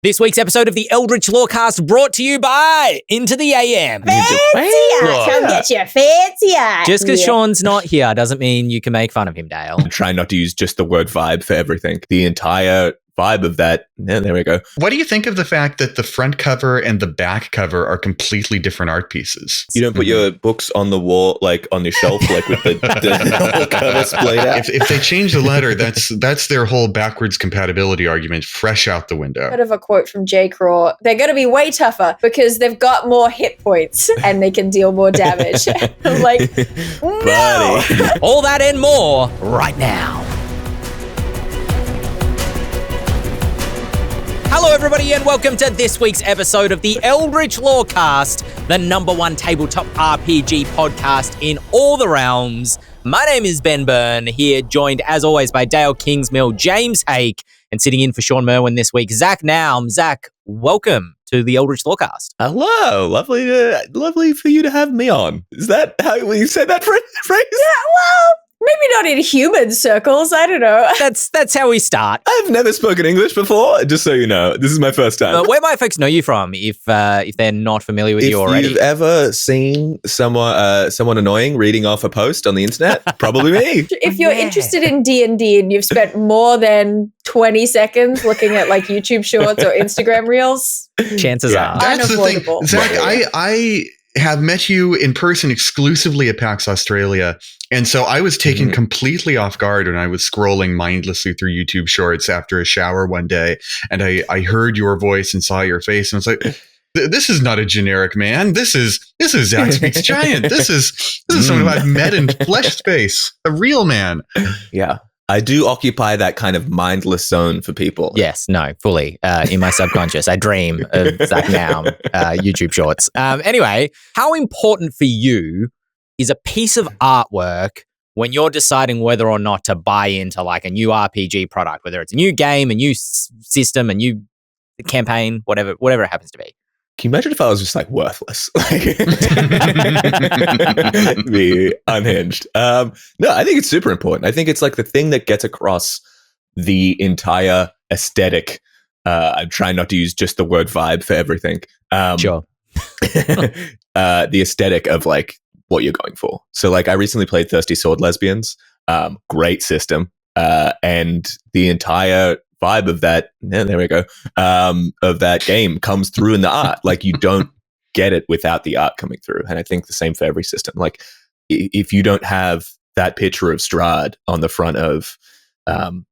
This week's episode of the Eldritch Lorecast brought to you by Into the AM. Fancy art. Come get your fancy art. Just because Sean's not here doesn't mean you can make fun of him, Dael. Try not to use just the word vibe for everything. The entire vibe of that. Yeah, there we go. What do you think of the fact that the front cover and the back cover are completely different art pieces? You don't put your books on the wall, like on your shelf, like with the whole cover splayed out. If they change the letter, that's their whole backwards compatibility argument fresh out the window. Bit of a quote from J. Craw. They're going to be way tougher because they've got more hit points and they can deal more damage. I'm like, no. All that and more right now. Hello, everybody, and welcome to this week's episode of the Eldritch Lorecast, the #1 tabletop RPG podcast in all the realms. My name is Ben Byrne, here joined, as always, by Dael Kingsmill, James Hake, and sitting in for Sean Merwin this week, Zach Naum. Zach, welcome to the Eldritch Lorecast. Hello, lovely for you to have me on. Is that how you say that phrase? Yeah, well, maybe not in human circles. I don't know. That's how we start. I've never spoken English before, just so you know. This is my first time. Where might folks know you from if they're not familiar with you already? If you've ever seen someone annoying reading off a post on the internet, probably me. If you're interested in D&D and you've spent more than 20 seconds looking at like YouTube shorts or Instagram reels, chances are. That's the unavoidable. thing. Zach, I have met you in person exclusively at PAX Australia. And so I was taken completely off guard when I was scrolling mindlessly through YouTube shorts after a shower one day. And I heard your voice and saw your face. And I was like, this is not a generic man. This is Zach Speaks Giant. This is someone who I've met in flesh space. A real man. Yeah. I do occupy that kind of mindless zone for people. Yes, no, fully. In my subconscious, I dream of Zach Naum YouTube shorts. Anyway, how important for you is a piece of artwork when you're deciding whether or not to buy into like a new RPG product, whether it's a new game, a new system, a new campaign, whatever it happens to be? Can you imagine if I was just like worthless? Be unhinged. No, I think it's super important. I think it's like the thing that gets across the entire aesthetic. I'm trying not to use just the word vibe for everything. Sure. The aesthetic of like what you're going for. So like I recently played Thirsty Sword Lesbians. Great system. And the entire vibe of that, there we go, of that game comes through in the art. Like you don't get it without the art coming through. And I think the same for every system. Like if you don't have that picture of Strahd on the front of the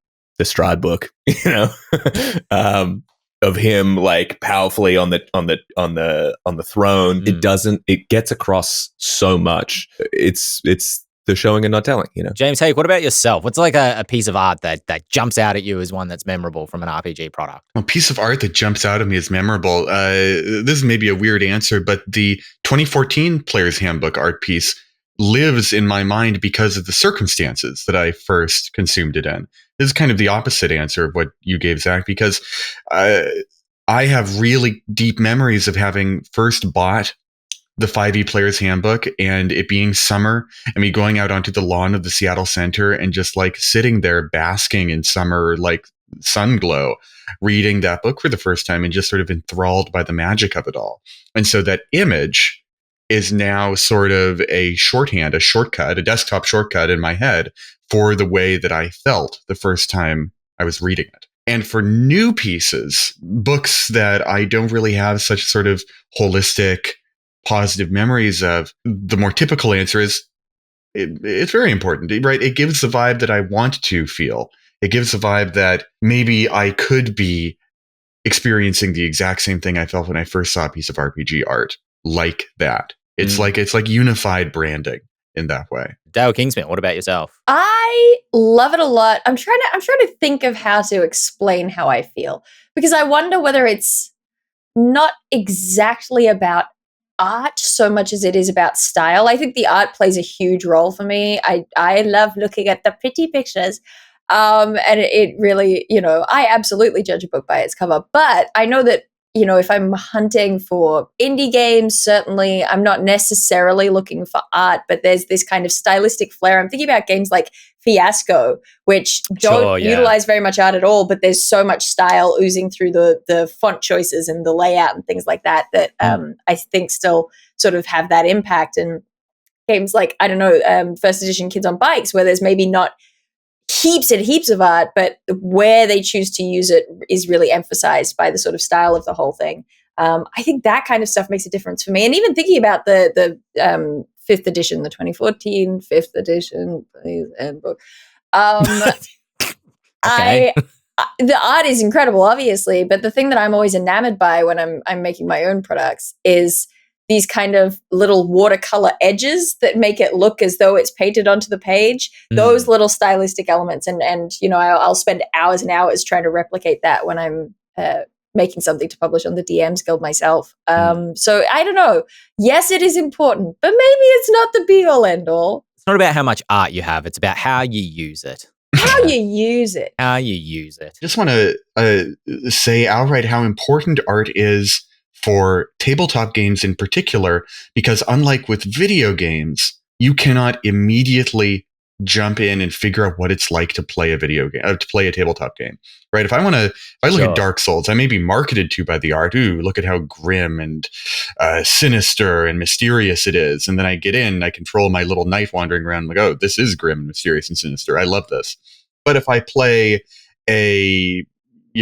Strahd book, you know, of him like powerfully on the throne, it gets across so much. It's the showing and not telling, you know. James, hey, what about yourself? What's like a piece of art that jumps out at you as one that's memorable from an RPG product? A piece of art that jumps out at me as memorable. This is maybe a weird answer, but the 2014 Player's Handbook art piece lives in my mind because of the circumstances that I first consumed it in. This is kind of the opposite answer of what you gave, Zach, because I have really deep memories of having first bought the 5e Player's Handbook and it being summer and me going out onto the lawn of the Seattle Center and just like sitting there basking in summer, like sun glow, reading that book for the first time and just sort of enthralled by the magic of it all. And so that image is now sort of a shorthand, a shortcut, a desktop shortcut in my head for the way that I felt the first time I was reading it. And for new pieces, books that I don't really have such sort of holistic positive memories of, the more typical answer is it's very important, right? It gives the vibe that I want to feel. It gives the vibe that maybe I could be experiencing the exact same thing I felt when I first saw a piece of RPG art like that. It's like unified branding in that way. Dael Kingsmill, what about yourself? I love it a lot. I'm trying to think of how to explain how I feel because I wonder whether it's not exactly about art so much as it is about style. I think the art plays a huge role for me. I love looking at the pretty pictures. And it really, you know, I absolutely judge a book by its cover, but I know that if I'm hunting for indie games, certainly I'm not necessarily looking for art, but there's this kind of stylistic flair. I'm thinking about games like Fiasco, which don't utilize very much art at all, but there's so much style oozing through the font choices and the layout and things like that I think still sort of have that impact. And games like, I don't know, first edition Kids on Bikes, where there's maybe not heaps and heaps of art, but where they choose to use it is really emphasized by the sort of style of the whole thing. I think that kind of stuff makes a difference for me. And even thinking about the 5th edition, the 2014 5th edition book, Okay. the art is incredible, obviously, but the thing that I'm always enamored by when I'm making my own products is these kind of little watercolor edges that make it look as though it's painted onto the page. Those little stylistic elements, and I'll spend hours and hours trying to replicate that when I'm making something to publish on the DMs Guild myself. So I don't know. Yes, it is important, but maybe it's not the be all end all. It's not about how much art you have. It's about how you use it. How you use it. How you use it. Just want to say outright how important art is for tabletop games in particular, because unlike with video games, you cannot immediately jump in and figure out what it's like to play a video game, to play a tabletop game, right? If I look at Dark Souls, I may be marketed to by the art. Ooh, look at how grim and sinister and mysterious it is. And then I get in, I control my little knight wandering around, like, oh, this is grim and mysterious and sinister. I love this. But if I play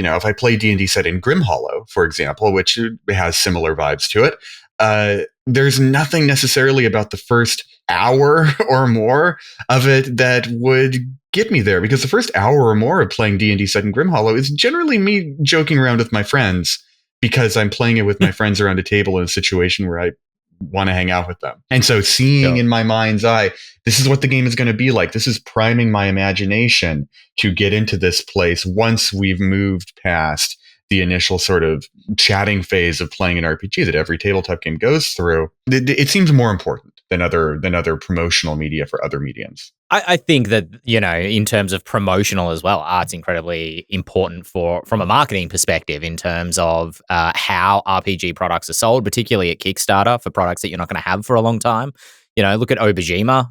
if I play D&D set in Grimhollow, for example, which has similar vibes to it, there's nothing necessarily about the first hour or more of it that would get me there, because the first hour or more of playing D&D set in Grimhollow is generally me joking around with my friends, because I'm playing it with my friends around a table in a situation where I want to hang out with them. And so seeing in my mind's eye, this is what the game is going to be like. This is priming my imagination to get into this place once we've moved past the initial sort of chatting phase of playing an RPG that every tabletop game goes through. It seems more important than other promotional media for other mediums. I think that, in terms of promotional as well, art's incredibly important from a marketing perspective in terms of how RPG products are sold, particularly at Kickstarter for products that you're not going to have for a long time. Look at Obejima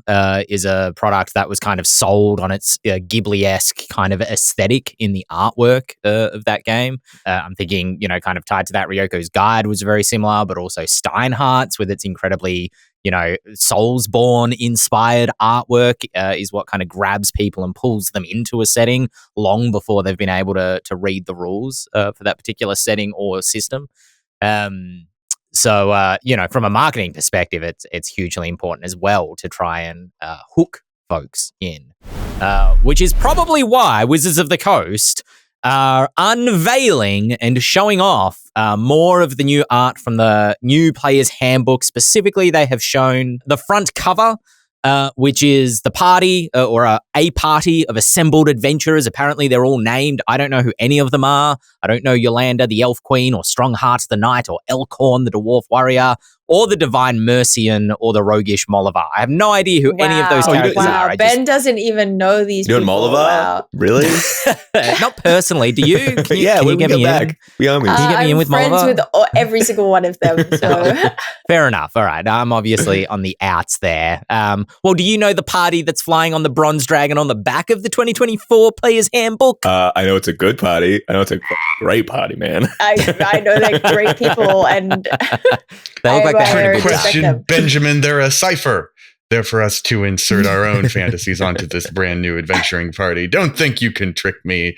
is a product that was kind of sold on its Ghibli-esque kind of aesthetic in the artwork of that game. I'm thinking, kind of tied to that, Ryoko's Guide was very similar, but also Steinhardt's with its incredibly, Soulsborne inspired artwork is what kind of grabs people and pulls them into a setting long before they've been able to read the rules for that particular setting or system. So, from a marketing perspective, it's hugely important as well to try and hook folks in, which is probably why Wizards of the Coast are unveiling and showing off more of the new art from the new Player's Handbook. Specifically, they have shown the front cover, which is the party or a party of assembled adventurers. Apparently, they're all named. I don't know who any of them are. I don't know Yolanda, the Elf Queen, or Strongheart the Knight, or Elkhorn, the Dwarf Warrior, or the Divine Mercian, or the Roguish Mollivar. I have no idea who any of those characters are. Ben doesn't even know these people. Mollivar? Wow. Really? Not personally. Do you? Can you get me in? We owe me. Can you get me in with Mollivar? I'm friends with every single one of them. So. Fair enough. All right. I'm obviously on the outs there. Well, do you know the party that's flying on the bronze dragon on the back of the 2024 Player's Handbook? I know it's a good party. I know it's a great party, man. I know they're great people, and they look like Trick question, Benjamin. They're a cipher. They're for us to insert our own fantasies onto this brand new adventuring party. Don't think you can trick me.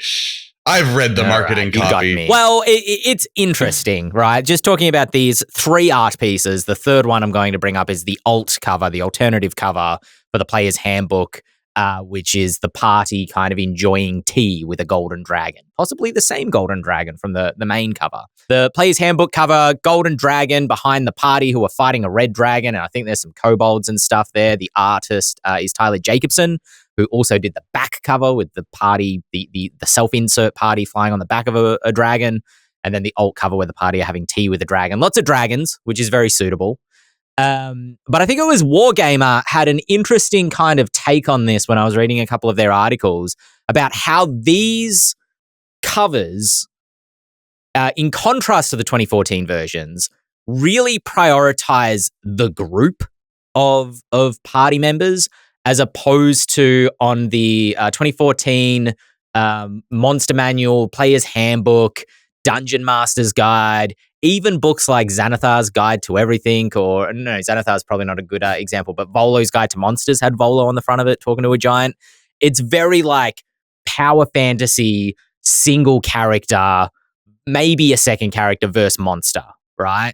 I've read the marketing copy. Well, it's interesting, right? Just talking about these 3 art pieces. The third one I'm going to bring up is the alt cover, the alternative cover for the Player's Handbook, which is the party kind of enjoying tea with a golden dragon, possibly the same golden dragon from the main cover. The Player's Handbook cover, golden dragon behind the party who are fighting a red dragon, and I think there's some kobolds and stuff there. The artist is Tyler Jacobson, who also did the back cover with the party, the self-insert party flying on the back of a dragon, and then the alt cover where the party are having tea with a dragon. Lots of dragons, which is very suitable. But I think it was Wargamer had an interesting kind of take on this when I was reading a couple of their articles about how these covers in contrast to the 2014 versions, really prioritize the group of party members, as opposed to on the 2014 Monster Manual, Player's Handbook, Dungeon Master's Guide, even books like Xanathar's Guide to Everything, or no, Xanathar's probably not a good example, but Volo's Guide to Monsters had Volo on the front of it talking to a giant. It's very like power fantasy, single character, maybe a second character versus monster, right?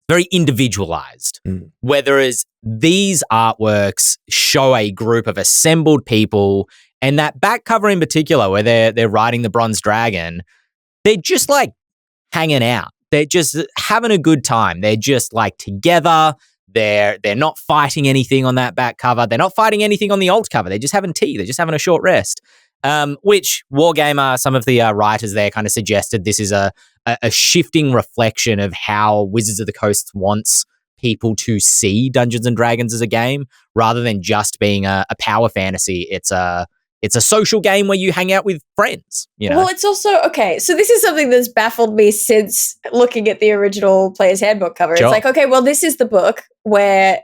Very individualized. Whereas these artworks show a group of assembled people, and that back cover in particular, where they're riding the bronze dragon, they're just like hanging out. They're just having a good time. They're just like together. They're not fighting anything on that back cover. They're not fighting anything on the alt cover. They're just having tea. They're just having a short rest. Which Wargamer, some of the writers there kind of suggested this is a shifting reflection of how Wizards of the Coast wants people to see Dungeons and Dragons as a game, rather than just being a power fantasy. It's a social game where you hang out with friends. You know? Well, it's also, okay, so this is something that's baffled me since looking at the original Player's Handbook cover. Sure. It's like, okay, well, this is the book where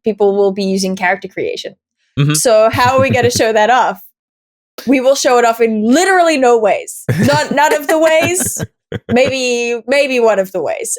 people will be using character creation. Mhm. So how are we going to show that off? We will show it off in literally no ways. None of the ways. Maybe one of the ways,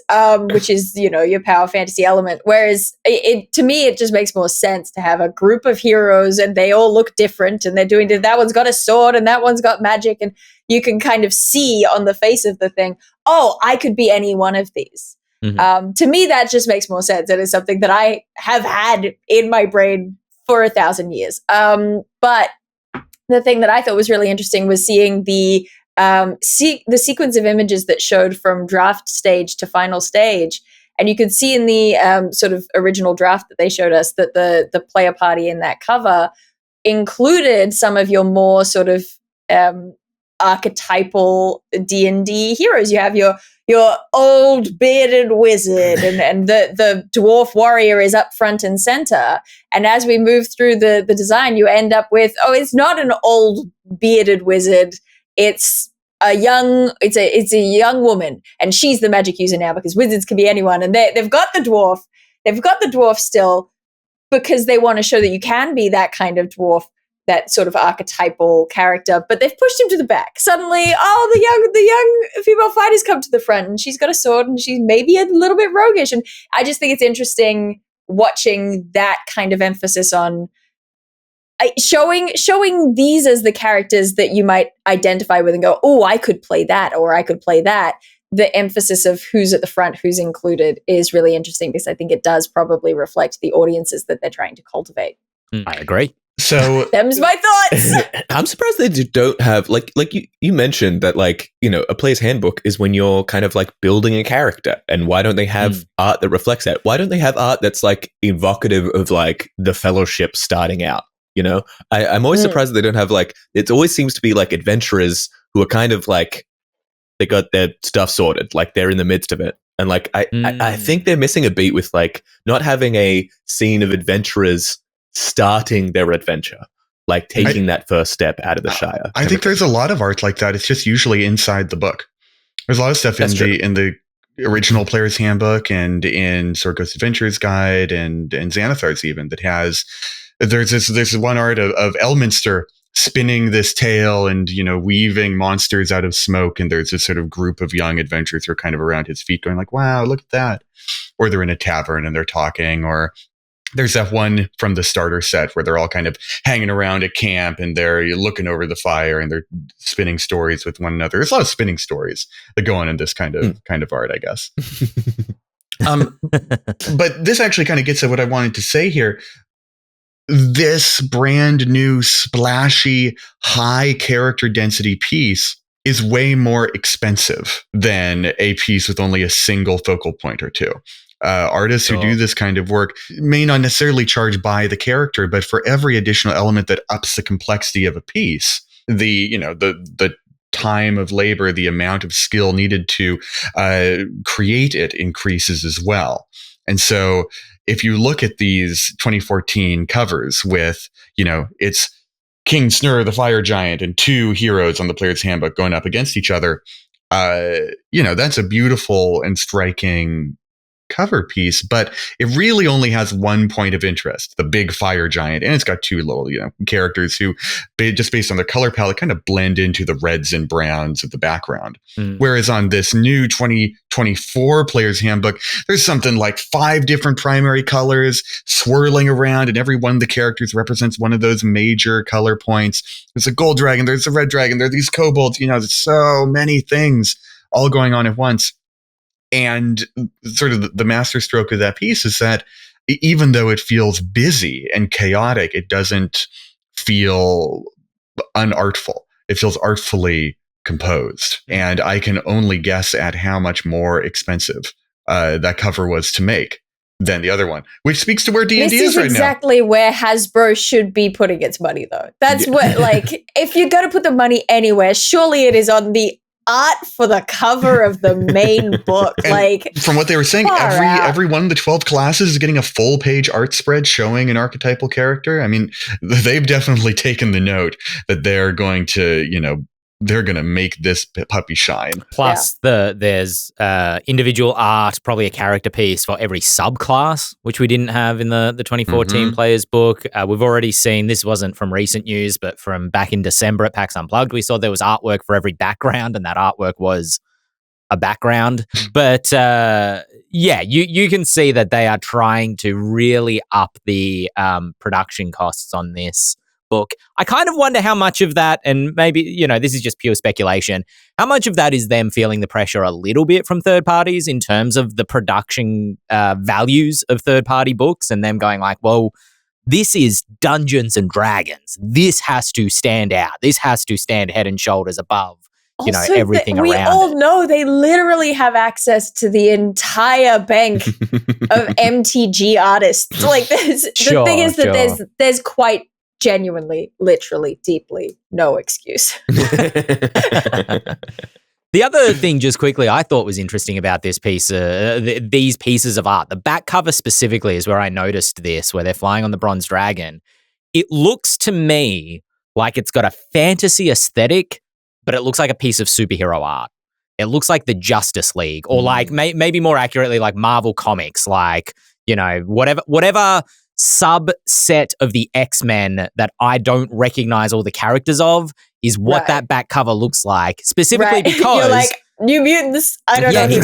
which is, your power fantasy element. Whereas to me, it just makes more sense to have a group of heroes and they all look different and they're doing, that one's got a sword and that one's got magic, and you can kind of see on the face of the thing, oh, I could be any one of these. Mm-hmm. To me, that just makes more sense. It is something that I have had in my brain for 1,000 years. But the thing that I thought was really interesting was seeing the sequence of images that showed from draft stage to final stage. And you could see in the sort of original draft that they showed us that the player party in that cover included some of your more sort of archetypal D&D heroes. You have your old bearded wizard and the dwarf warrior is up front and center. And as we move through the design, you end up with, it's not an old bearded wizard. It's a young woman, and she's the magic user now, because wizards can be anyone. And they've got the dwarf. They've got the dwarf still because they want to show that you can be that kind of dwarf, that sort of archetypal character, but they've pushed him to the back. Suddenly, the young female fighters come to the front, and she's got a sword, and she's maybe a little bit roguish. And I just think it's interesting watching that kind of emphasis on showing these as the characters that you might identify with and go, oh, I could play that, or I could play that. The emphasis of who's at the front, who's included, is really interesting, because I think it does probably reflect the audiences that they're trying to cultivate. I agree. So Them's my thoughts. I'm surprised they don't have like you mentioned that, like, a player's handbook is when you're kind of like building a character, and why don't they have art that reflects that? Why don't they have art that's like evocative of like the Fellowship starting out? I'm always surprised that they don't have like, it always seems to be like adventurers who are kind of like, they got their stuff sorted, like they're in the midst of it. And like, I think they're missing a beat with like not having a scene of adventurers starting their adventure, like taking that first step out of the Shire. I think there's a lot of art like that. It's just usually inside the book. There's a lot of stuff in the original Player's Handbook and in Sorgo's Adventurer's Guide and Xanathar's even, that has, there's this one art of Elminster spinning this tale and, weaving monsters out of smoke. And there's this sort of group of young adventurers who are kind of around his feet going like, wow, look at that. Or they're in a tavern and they're talking, or there's that one from the starter set where they're all kind of hanging around at camp and they're looking over the fire and they're spinning stories with one another. There's a lot of spinning stories that go on in this kind of art, I guess. But this actually kind of gets at what I wanted to say here. This brand new, splashy, high character density piece is way more expensive than a piece with only a single focal point or two. Artists who do this kind of work may not necessarily charge by the character, but for every additional element that ups the complexity of a piece, the time of labor, the amount of skill needed to create it increases as well. And so if you look at these 2014 covers with, it's King Snur, the Fire Giant, and two heroes on the Player's Handbook going up against each other, that's a beautiful and striking cover piece, but it really only has one point of interest, the big fire giant, and it's got two little characters who just based on their color palette kind of blend into the reds and browns of the background. Whereas on this new 2024 player's handbook, there's something like 5 different primary colors swirling around, and every one of the characters represents one of those major color points. There's a gold dragon, there's a red dragon, there are these kobolds, there's so many things all going on at once. And sort of the masterstroke of that piece is that even though it feels busy and chaotic, it doesn't feel unartful. It feels artfully composed. And I can only guess at how much more expensive that cover was to make than the other one, which speaks to where D&D is right now. This is exactly where Hasbro should be putting its money, though. That's what, if you're going to put the money anywhere, surely it is on the art for the cover of the main book. From what they were saying, every one of the 12 classes is getting a full page art spread showing an archetypal character. I mean, they've definitely taken the note that they're going to, they're going to make this puppy shine. Plus, there's individual art, probably a character piece for every subclass, which we didn't have in the 2014 players book. We've already seen, this wasn't from recent news, but from back in December at PAX Unplugged, we saw there was artwork for every background, and that artwork was a background. But you can see that they are trying to really up the production costs on this book. I kind of wonder how much of that, and maybe, this is just pure speculation, how much of that is them feeling the pressure a little bit from third parties in terms of the production values of third party books, and them going like, well, this is Dungeons and Dragons. This has to stand out. This has to stand head and shoulders above, also, everything around it. We all know they literally have access to the entire bank of MTG artists. The thing is that there's quite genuinely, literally, deeply no excuse. The other thing, just quickly, I thought was interesting about this piece, these pieces of art, the back cover specifically is where I noticed this, where they're flying on the bronze dragon. It looks to me like it's got a fantasy aesthetic, but it looks like a piece of superhero art. It looks like the Justice League, or maybe more accurately, like Marvel Comics, whatever subset of the X-Men that I don't recognize all the characters of is what that back cover looks like, specifically because you're like, New Mutants, I don't know who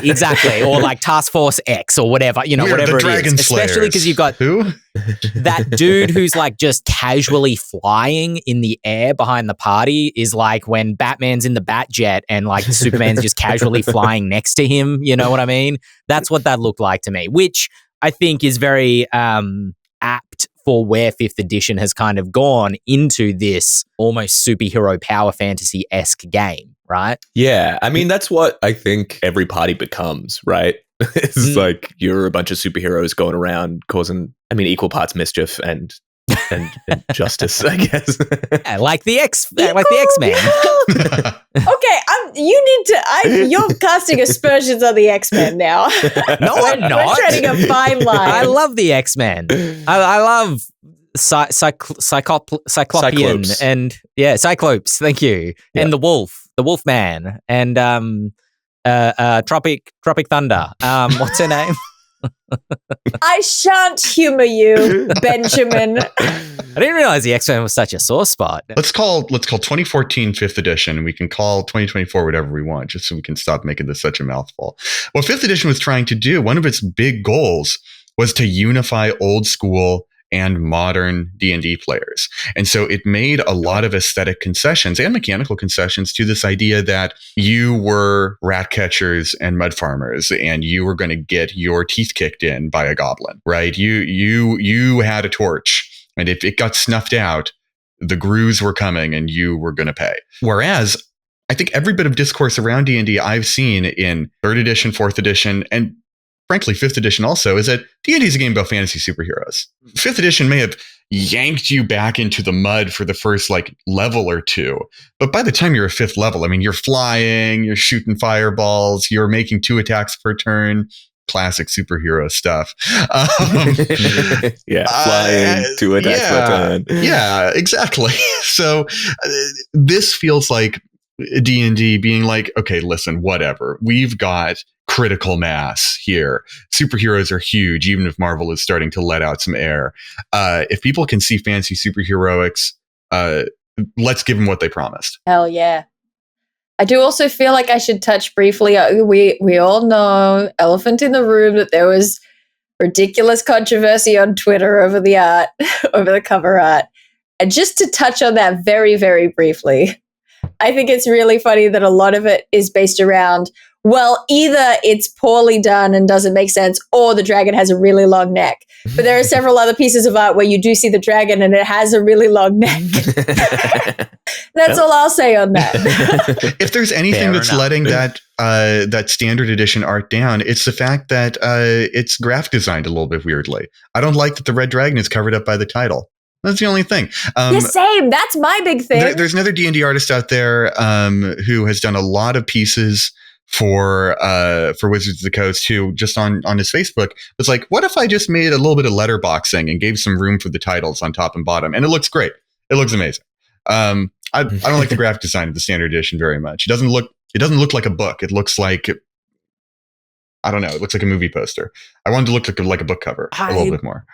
exactly, or like Task Force X or whatever, whatever it is, especially because you've got that dude who's like just casually flying in the air behind the party is like when Batman's in the Batjet and like Superman's just casually flying next to him, you know what I mean? That's what that looked like to me, which I think is very apt for where 5th edition has kind of gone into this almost superhero power fantasy-esque game, right? Yeah, I mean, that's what I think every party becomes, right? It's like you're a bunch of superheroes going around causing, equal parts mischief and justice, I guess. Yeah, like the X-Men. Okay, you're casting aspersions on the X-Men now. No, I'm not. We're treading a fine line. I love the X-Men. I love Cyclopean and Cyclops. Thank you, and the Wolfman, and Tropic Thunder. What's her name? I shan't humor you, Benjamin. I didn't realize the X-Men was such a sore spot. Let's call 2014 5th edition, and we can call 2024 whatever we want, just so we can stop making this such a mouthful. What 5th edition was trying to do, one of its big goals was to unify old school and modern D&D players. And so it made a lot of aesthetic concessions and mechanical concessions to this idea that you were rat catchers and mud farmers, and you were going to get your teeth kicked in by a goblin, right? You had a torch, and if it got snuffed out, the grooves were coming and you were going to pay. Whereas I think every bit of discourse around D&D I've seen in 3rd edition, 4th edition, and frankly, 5th edition also, is that D&D is a game about fantasy superheroes. 5th edition may have yanked you back into the mud for the first level or two, but by the time you're a 5th level, you're flying, you're shooting fireballs, you're making 2 attacks per turn. Classic superhero stuff. Flying 2 attacks per turn. Yeah, exactly. So this feels like D&D being like, okay, listen, whatever. We've got critical mass here. Superheroes are huge, even if Marvel is starting to let out some air. If people can see fancy superheroics, let's give them what they promised. Hell yeah. I do also feel like I should touch briefly. We all know, elephant in the room, that there was ridiculous controversy on Twitter over the art, over the cover art. And just to touch on that very, very briefly, I think it's really funny that a lot of it is based around, well, either it's poorly done and doesn't make sense, or the dragon has a really long neck. But there are several other pieces of art where you do see the dragon and it has a really long neck. That's all I'll say on that. If there's anything that's letting that standard edition art down, it's the fact that it's graphic designed a little bit weirdly. I don't like that the red dragon is covered up by the title. That's the only thing. Yeah, same. That's my big thing. There's another D&D artist out there who has done a lot of pieces for Wizards of the Coast, who just on his Facebook was like, what if I just made a little bit of letterboxing and gave some room for the titles on top and bottom? And it looks great. It looks amazing. I don't like the graphic design of the standard edition very much. It doesn't look like a book. It looks like, I don't know. It looks like a movie poster. I wanted to look like a book cover a little bit more.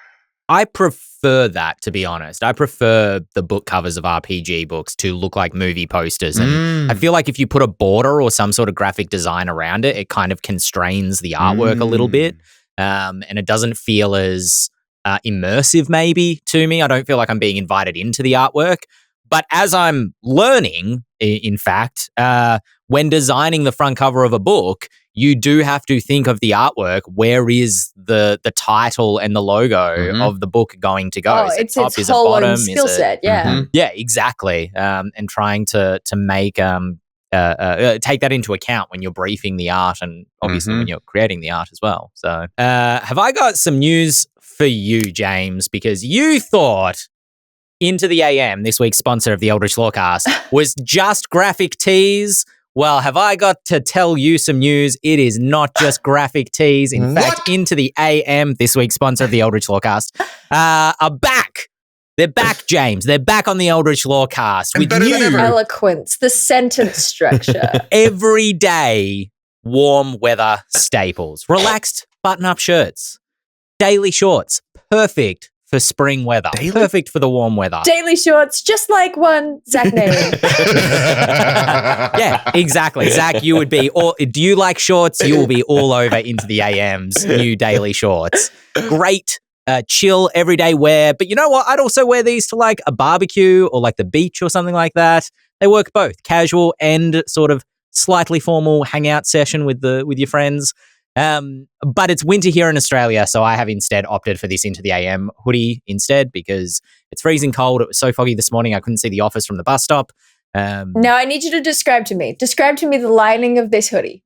I prefer that, to be honest. I prefer the book covers of RPG books to look like movie posters. And I feel like if you put a border or some sort of graphic design around it, it kind of constrains the artwork a little bit. And it doesn't feel as immersive, maybe, to me. I don't feel like I'm being invited into the artwork. But as I'm learning, in fact, when designing the front cover of a book, you do have to think of the artwork. Where is the title and the logo of the book going to go? Is It's top? its Is it whole bottom? skill set, yeah. Yeah, exactly. And trying to make take that into account when you're briefing the art, and obviously when you're creating the art as well. So, have I got some news for you, James? Because you thought Into the AM, this week's sponsor of the Eldritch Lorecast, was just graphic tees. Well, have I got to tell you some news? It is not just graphic tees. In fact, Into the AM, this week's sponsor of the Eldritch Lorecast, are back. They're back, James. They're back on the Eldritch Lorecast with new eloquence, the sentence structure. everyday warm weather staples. Relaxed button-up shirts. Daily shorts. Perfect for spring weather. Perfect for the warm weather. Daily shorts, just like one Zach named. Yeah, exactly. Zach, you would be do you like shorts? You will be all over Into the AM's new daily shorts. Great, chill, everyday wear. But you know what? I'd also wear these to like a barbecue or like the beach or something like that. They work both casual and sort of slightly formal hangout session with your friends. But it's winter here in Australia, so I have instead opted for this Into the AM hoodie instead because it's freezing cold. It was so foggy this morning I couldn't see the office from the bus stop. Now I need you to describe to me the lining of this hoodie.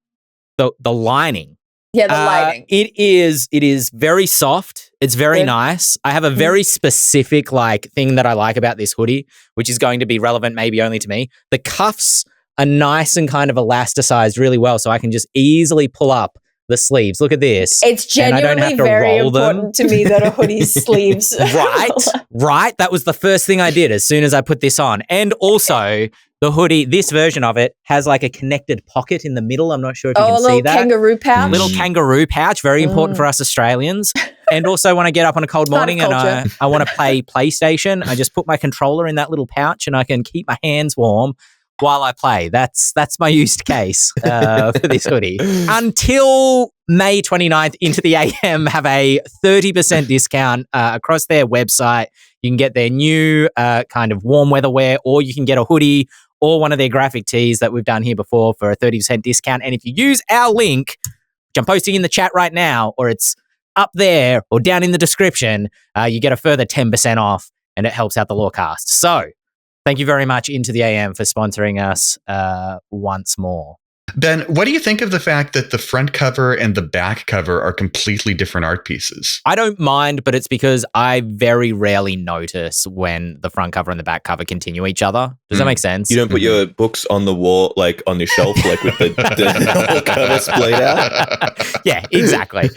The lining. Yeah, the lining. It is very soft. It's very nice. I have a very specific thing that I like about this hoodie, which is going to be relevant maybe only to me. The cuffs are nice and kind of elasticized really well, so I can just easily pull up the sleeves. Look at this. It's genuinely very important to me that a hoodie's sleeves. Right. That was the first thing I did as soon as I put this on. And also, the hoodie, this version of it, has like a connected pocket in the middle. I'm not sure if you can see that. Kangaroo pouch. Little kangaroo pouch. Very important for us Australians. And also, when I get up on a cold morning and I want to play PlayStation, I just put my controller in that little pouch and I can keep my hands warm while I play. That's my used case for this hoodie. Until May 29th, Into the AM have a 30% discount across their website. You can get their new kind of warm weather wear, or you can get a hoodie or one of their graphic tees that we've done here before for a 30% discount. And if you use our link, which I'm posting in the chat right now, or it's up there or down in the description, you get a further 10% off, and it helps out the Lorecast. So, thank you very much, Into the AM, for sponsoring us once more. Ben, what do you think of the fact that the front cover and the back cover are completely different art pieces? I don't mind, but it's because I very rarely notice when the front cover and the back cover continue each other. Does that make sense? You don't put your books on the wall, like on your shelf, like with the whole cover splayed out? Yeah, exactly.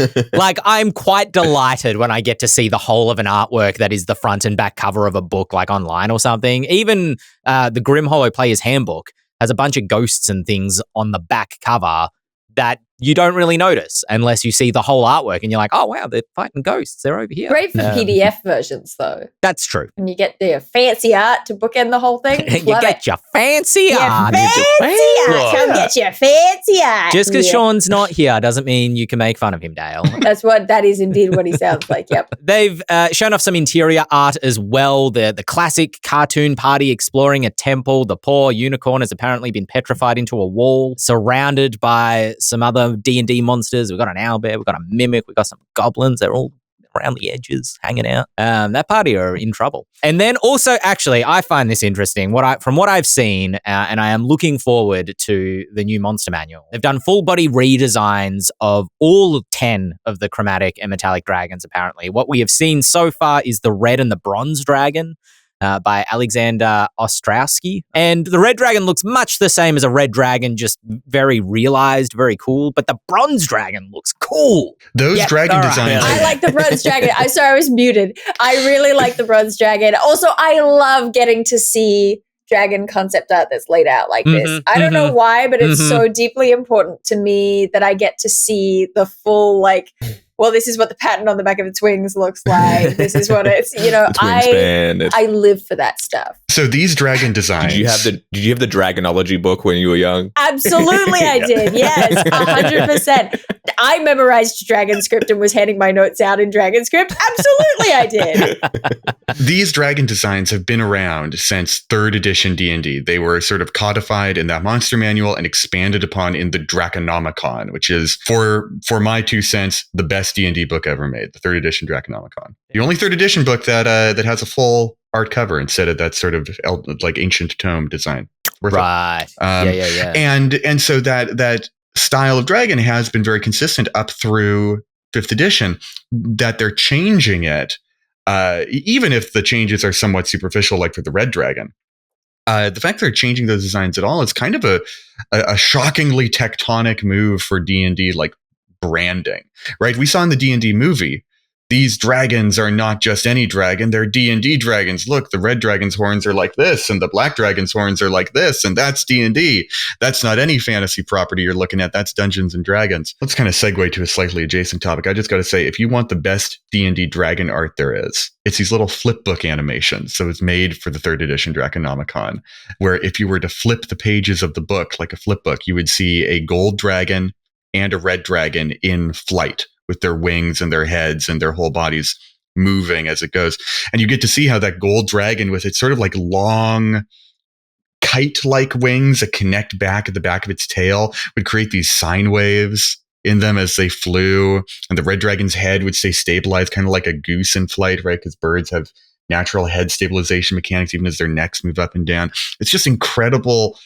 I'm quite delighted when I get to see the whole of an artwork that is the front and back cover of a book, like online or something. Even the Grim Hollow Player's Handbook. has a bunch of ghosts and things on the back cover that you don't really notice unless you see the whole artwork and you're like, oh, wow, they're fighting ghosts. They're over here. Great for PDF versions, though. That's true. And you get the fancy art to bookend the whole thing. You get your fancy art. Fancy art. Come get your fancy art. Just because Sean's not here doesn't mean you can make fun of him, Dael. That is indeed what he sounds like, yep. They've shown off some interior art as well. The classic cartoon party exploring a temple. The poor unicorn has apparently been petrified into a wall, surrounded by some other D&D monsters. We've got an owlbear, we've got a mimic, we've got some goblins. They're all around the edges, hanging out. That party are in trouble. And then also, actually, I find this interesting. From what I've seen, and I am looking forward to the new monster manual. They've done full body redesigns of all 10 of the chromatic and metallic dragons, apparently. What we have seen so far is the red and the bronze dragon. By Alexander Ostrowski. And the red dragon looks much the same as a red dragon, just very realized, very cool. But the bronze dragon looks cool. Those dragon designs. I like the bronze dragon. I'm sorry, I was muted. I really like the bronze dragon. Also, I love getting to see dragon concept art that's laid out like this. I don't know why, but it's so deeply important to me that I get to see the full, well, this is what the pattern on the back of its wings looks like. This is what it's, I live for that stuff. So these dragon designs. Did you have the Dragonology book when you were young? Absolutely I did. Yes, 100%. I memorized Dragon Script and was handing my notes out in Dragon Script. Absolutely I did. These dragon designs have been around since 3rd edition D&D. They were sort of codified in that monster manual and expanded upon in the Draconomicon, which is, for my 2 cents, the best D&D book ever made, the 3rd edition Draconomicon. The only 3rd edition book that has a full art cover instead of that sort of ancient tome design. Right. Yeah. And so that style of dragon has been very consistent up through 5th edition. That they're changing it, even if the changes are somewhat superficial, like for the red dragon. The fact they're changing those designs at all is kind of a shockingly tectonic move for D&D, branding, right? We saw in the D&D movie, these dragons are not just any dragon, they're D&D dragons. Look, the red dragon's horns are like this, and the black dragon's horns are like this, and that's D&D. That's not any fantasy property you're looking at, that's Dungeons and Dragons. Let's kind of segue to a slightly adjacent topic. I just got to say, if you want the best D&D dragon art there is, it's these little flip book animations. So it's made for the 3rd edition Draconomicon, where if you were to flip the pages of the book like a flip book, you would see a gold dragon and a red dragon in flight with their wings and their heads and their whole bodies moving as it goes. And you get to see how that gold dragon with its sort of long kite-like wings that connect back at the back of its tail would create these sine waves in them as they flew. And the red dragon's head would stay stabilized, kind of like a goose in flight, right? Because birds have natural head stabilization mechanics even as their necks move up and down. It's just incredible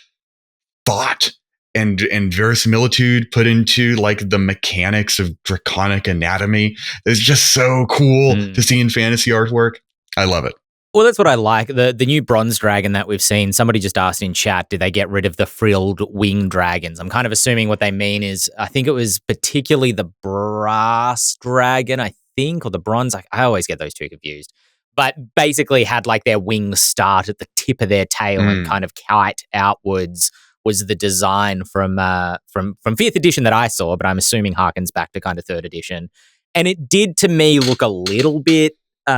thought and verisimilitude put into the mechanics of draconic anatomy. It's just so cool to see in fantasy artwork. I love it. Well, that's what I like. The new bronze dragon that we've seen, somebody just asked in chat, did they get rid of the frilled wing dragons? I'm kind of assuming what they mean is, I think it was particularly the brass dragon, I think, or the bronze. I always get those two confused. But basically had their wings start at the tip of their tail and kind of kite outwards was the design from 5th edition that I saw, but I'm assuming harkens back to kind of 3rd edition. And it did to me look a little bit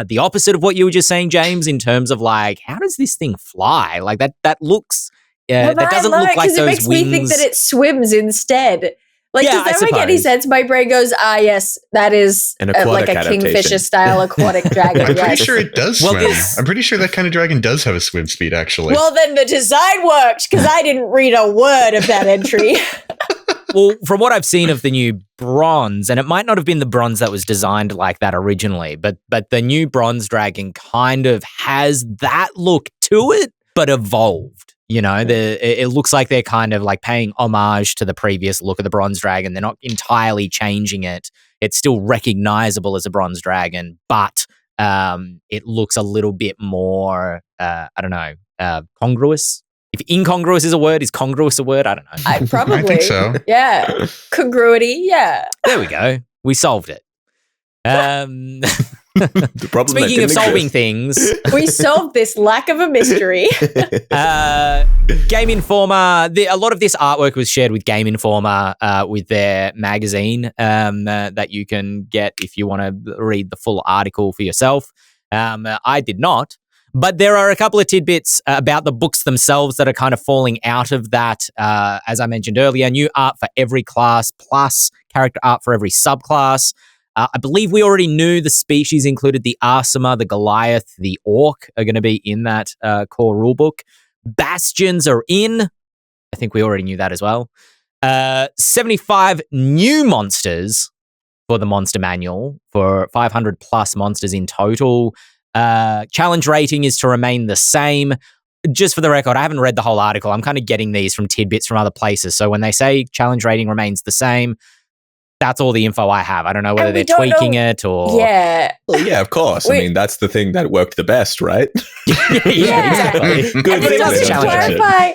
the opposite of what you were just saying, James, in terms of how does this thing fly? That looks, that doesn't look like those wings. It makes me think that it swims instead. Does that make any sense? My brain goes, yes, that is a Kingfisher-style aquatic dragon. I'm pretty sure it does swim. I'm pretty sure that kind of dragon does have a swim speed, actually. Well, then the design worked, because I didn't read a word of that entry. Well, from what I've seen of the new bronze, and it might not have been the bronze that was designed like that originally, but the new bronze dragon kind of has that look to it, but evolved. It looks like they're kind of paying homage to the previous look of the bronze dragon. They're not entirely changing it. It's still recognizable as a bronze dragon, but it looks a little bit more, congruous. If incongruous is a word, is congruous a word? I don't know. Probably. I think so. Yeah. Congruity, yeah. There we go. We solved it. The problem Speaking of that didn't solving exist. things, We solved this lack of a mystery. Game Informer, a lot of this artwork was shared with Game Informer with their magazine that you can get if you want to read the full article for yourself. I did not. But there are a couple of tidbits about the books themselves that are kind of falling out of that. As I mentioned earlier, new art for every class plus character art for every subclass. I believe we already knew the species included the Arsima, the Goliath, the Orc are going to be in that core rulebook. Bastions are in. I think we already knew that as well. 75 new monsters for the monster manual for 500 plus monsters in total. Challenge rating is to remain the same. Just for the record, I haven't read the whole article. I'm kind of getting these from tidbits from other places. So when they say challenge rating remains the same, that's all the info I have. I don't know whether they're tweaking it or... Yeah. Well, yeah, of course. I mean, that's the thing that worked the best, right? Exactly. Good And it thing doesn't they don't change it. clarify.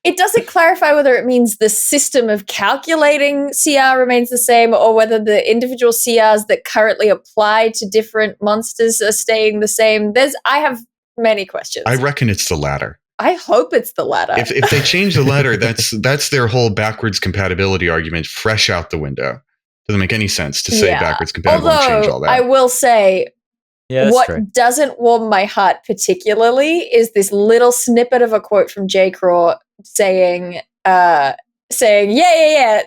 It doesn't clarify whether it means the system of calculating CR remains the same or whether the individual CRs that currently apply to different monsters are staying the same. I have many questions. I reckon it's the latter. I hope it's the latter. If they change the letter, that's their whole backwards compatibility argument fresh out the window. Doesn't make any sense to say backwards compatible and change all that. I will say, what doesn't warm my heart particularly is this little snippet of a quote from J. Craw saying, they're going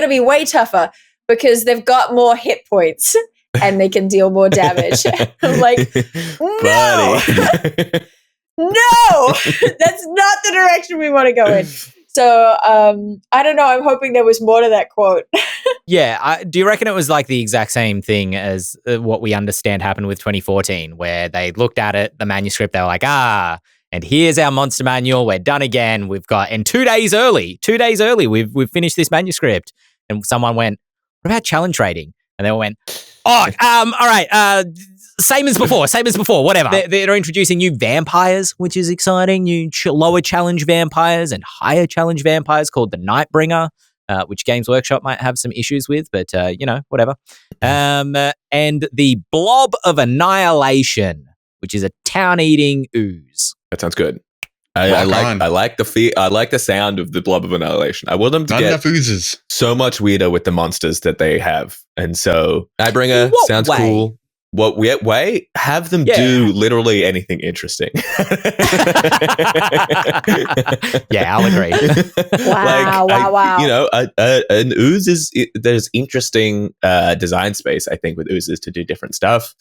to be way tougher because they've got more hit points and they can deal more damage. I'm like, no, no, that's not the direction we want to go in. So I don't know. I'm hoping there was more to that quote. Yeah. Do you reckon it was like the exact same thing as what we understand happened with 2014, where they looked at it, the manuscript, they were like, and here's our monster manual. We're done again. We've got, and 2 days early, we've finished this manuscript. And someone went, what about challenge rating? And they all went, all right. Same as before, whatever. They're introducing new vampires, which is exciting. New lower challenge vampires and higher challenge vampires called the Nightbringer, which Games Workshop might have some issues with, but, whatever. And the Blob of Annihilation, which is a town-eating ooze. That sounds good. I like the sound of the Blob of Annihilation. I want them to Not get enough oozes. so much weirder with the monsters that they have. And so Nightbringer sounds cool. What way? Have them do literally anything interesting. Yeah, I'll agree. Wow. An ooze there's interesting design space, I think, with oozes to do different stuff.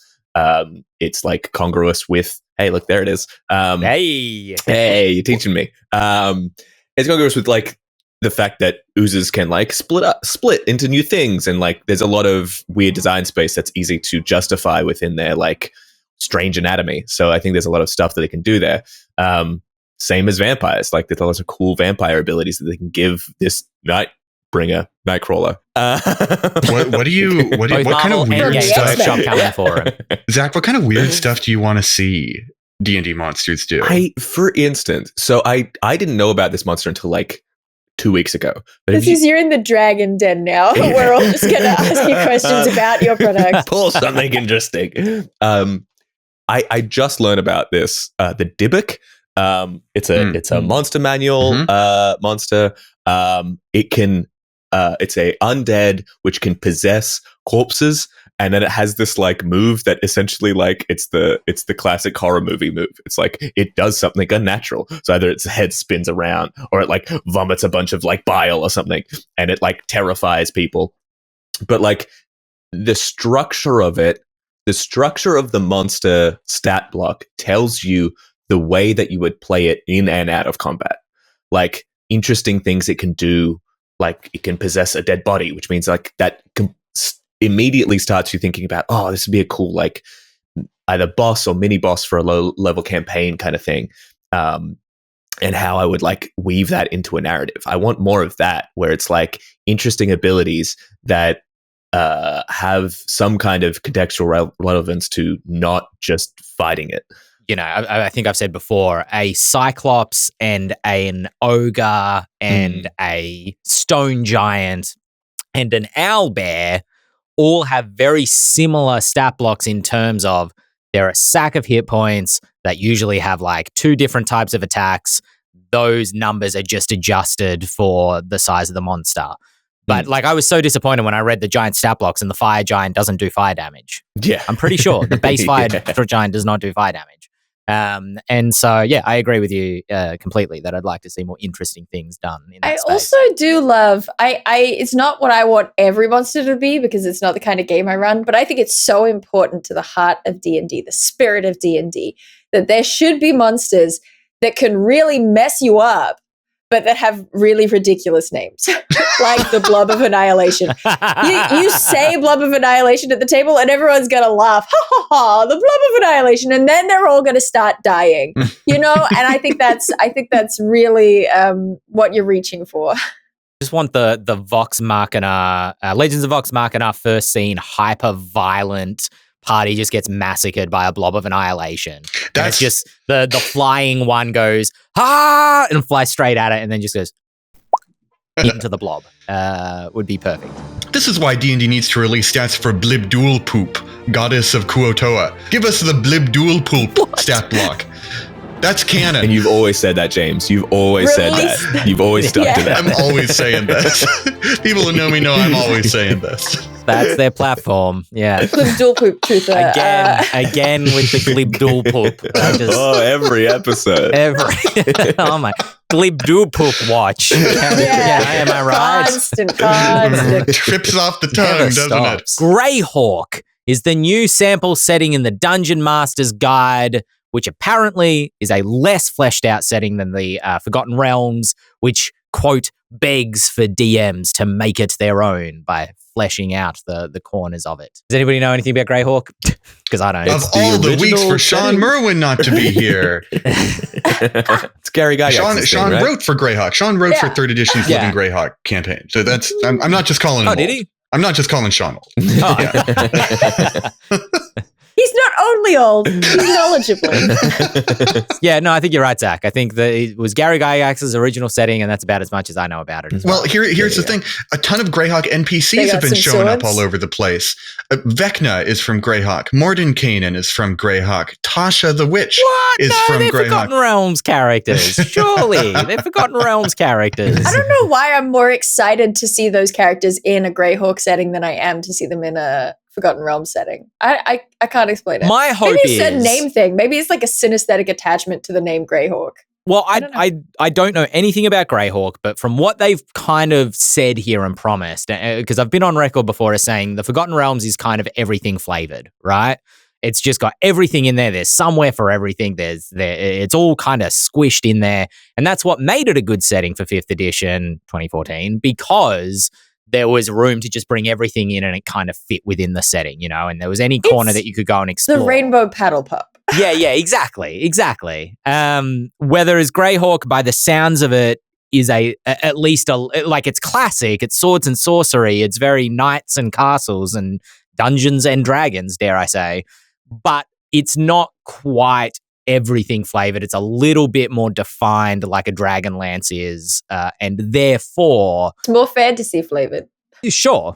It's like congruous with, hey, look, there it is. Hey, you're teaching me. It's congruous with like the fact that oozes can like split into new things, and like there's a lot of weird design space that's easy to justify within their like strange anatomy. So I think there's a lot of stuff that they can do there. Same as vampires, like there's lots of cool vampire abilities that they can give this Nightcrawler. What kind of weird stuff? Coming for him. Zach, what kind of weird stuff do you want to see D&D monsters do? For instance, so I didn't know about this monster until like 2 weeks ago. But you're in the dragon den now. We're all just going to ask you questions about your product. Pull something interesting. I just learned about this. The Dybbuk. It's a monster manual monster. It can. It's a undead which can possess corpses, and then it has this like move that essentially like it's the classic horror movie move. It's like it does something unnatural. So either its head spins around or it like vomits a bunch of like bile or something, and it like terrifies people. But like the structure of it, the structure of the monster stat block tells you the way that you would play it in and out of combat. Like interesting things it can do. Like it can possess a dead body, which means like that immediately starts you thinking about, oh, this would be a cool like either boss or mini boss for a low level campaign kind of thing, and how I would like weave that into a narrative. I want more of that, where it's like interesting abilities that have some kind of contextual relevance to not just fighting it. You know, I think I've said before, a Cyclops and an Ogre and a Stone Giant and an Owlbear all have very similar stat blocks in terms of they're a sack of hit points that usually have like 2 different types of attacks. Those numbers are just adjusted for the size of the monster. But like, I was so disappointed when I read the giant stat blocks and the fire giant doesn't do fire damage. Yeah. I'm pretty sure the base fire giant does not do fire damage. And so, yeah, I agree with you completely that I'd like to see more interesting things done in that space. Also do love, it's not what I want every monster to be because it's not the kind of game I run, but I think it's so important to the heart of D&D, the spirit of D&D, that there should be monsters that can really mess you up, but that have really ridiculous names, like the Blob of Annihilation. You say Blob of Annihilation at the table and everyone's going to laugh, ha ha ha, the Blob of Annihilation, and then they're all going to start dying, And I think that's really what you're reaching for. Just want the Vox Machina, Legends of Vox Machina first scene, hyper-violent party just gets massacred by a blob of annihilation. And it's just the flying one goes, ah, and flies straight at it and then just goes into the blob. Would be perfect. This is why D&D needs to release stats for Blibdool Poop, goddess of Kuotoa. Give us the Blibdool Poop stat block. That's canon. And you've always said that, James. You've always said that. You've always stuck to that. I'm always saying this. People who know me know I'm always saying this. That's their platform. Yeah. Glibdool Poop truther. Again with the Glibdool Poop. Every episode. Oh my. Glibdool Poop watch. Yeah, am I right? Constant. Trips off the tongue, doesn't it? Greyhawk is the new sample setting in the Dungeon Master's Guide, which apparently is a less fleshed out setting than the Forgotten Realms, which, quote, begs for DMs to make it their own by fleshing out the corners of it. Does anybody know anything about Greyhawk? Because I don't. Of all the weeks for Sean Merwin not to be here. It's Gary Gygax. Sean wrote for Greyhawk. Sean wrote for 3rd edition's Living Greyhawk campaign. So that's, I'm not just calling him. Oh, did he? I'm not just calling Sean old. Oh. Yeah. He's not only old, he's knowledgeable. Yeah, no, I think you're right, Zach. I think that it was Gary Gygax's original setting, and that's about as much as I know about it. Well, here's the thing. A ton of Greyhawk NPCs have been showing up all over the place. Vecna is from Greyhawk. Mordenkainen is from Greyhawk. Tasha the Witch is from Greyhawk. Forgotten Realms characters. Surely. They're Forgotten Realms characters. I don't know why I'm more excited to see those characters in a Greyhawk setting than I am to see them in a Forgotten Realms setting. I can't explain it. My hope Maybe it's a name thing. Maybe it's like a synesthetic attachment to the name Greyhawk. Well, I don't know anything about Greyhawk, but from what they've kind of said here and promised, because I've been on record before as saying the Forgotten Realms is kind of everything flavored, right? It's just got everything in there. There's somewhere for everything. It's all kind of squished in there. And that's what made it a good setting for 5th edition 2014, because there was room to just bring everything in and it kind of fit within the setting, and there was any corner that you could go and explore. The Rainbow Paddle Pup. Yeah, exactly. Whereas Greyhawk, by the sounds of it, is at least like it's classic. It's swords and sorcery. It's very knights and castles and Dungeons and Dragons, dare I say. But it's not quite everything flavored. It's a little bit more defined like a Dragonlance is, and therefore it's more fantasy flavored. Sure.